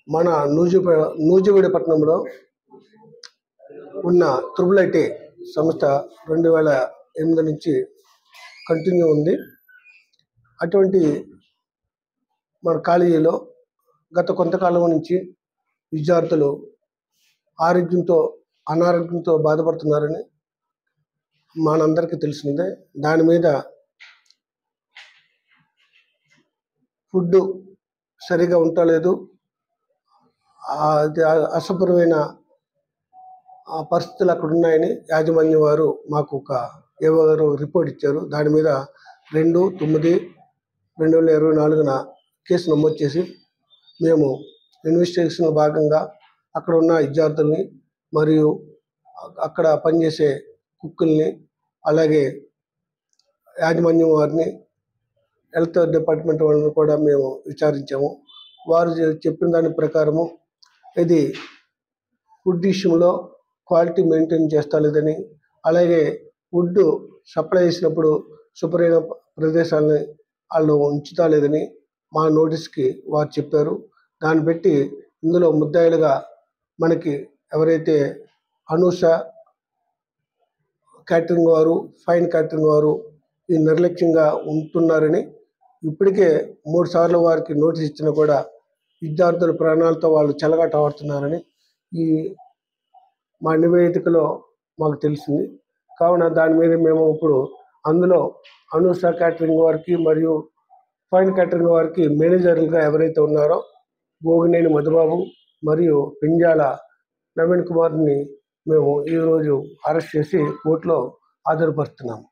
మన నూజివీడు పట్టణంలో ఉన్న త్రిబుల్ ఐటీ సంస్థ 2008 నుంచి కంటిన్యూ ఉంది. అటువంటి మన కాలేజీలో గత కొంతకాలం నుంచి విద్యార్థులు అనారోగ్యంతో బాధపడుతున్నారని మనందరికీ తెలిసిందే. దాని మీద ఫుడ్ సరిగా ఉండలేదు, అశుభ్రమైన పరిస్థితులు అక్కడ ఉన్నాయని యాజమాన్యం వారు మాకు ఏవో రిపోర్ట్ ఇచ్చారు. దాని మీద 2/9/2024 కేసు నమోదు చేసి మేము ఇన్వెస్టిగేషన్ భాగంగా అక్కడ ఉన్న విద్యార్థుల్ని మరియు అక్కడ పనిచేసే కుక్కుల్ని అలాగే యాజమాన్యం వారిని హెల్త్ డిపార్ట్మెంట్ వాళ్ళని కూడా మేము విచారించాము. వారు చెప్పిన దాని ప్రకారము ఇది ఫుడ్ విషయంలో క్వాలిటీ మెయింటైన్ చేస్తలేదని, అలాగే ఫుడ్ సప్లై చేసినప్పుడు శుభ్రమైన ప్రదేశాలని వాళ్ళు ఉంచుతా లేదని మా నోటీస్కి వారు చెప్పారు. దాన్ని బట్టి ఇందులో ముద్దాయిలుగా మనకి ఎవరైతే అనూష క్యాటరింగ్ వారు, ఫైన్ క్యాటరింగ్ వారు ఈ నిర్లక్ష్యంగా ఉంటున్నారని ఇప్పటికే 3 సార్లు వారికి నోటీస్ ఇచ్చినా కూడా విద్యార్థుల ప్రాణాలతో వాళ్ళు చెలగాట ఆడుతున్నారని ఈ మా నివేదికలో మాకు తెలిసింది. కావున దాని మీద మేము ఇప్పుడు అందులో అనూష క్యాటరింగ్ వారికి మరియు ఫైన్ క్యాటరింగ్ వారికి మేనేజర్లుగా ఎవరైతే ఉన్నారో గోగినేని మధుబాబు మరియు పింజాల నవీన్ కుమార్ని మేము ఈరోజు అరెస్ట్ చేసి కోర్టులో హాజరుపరుస్తున్నాము.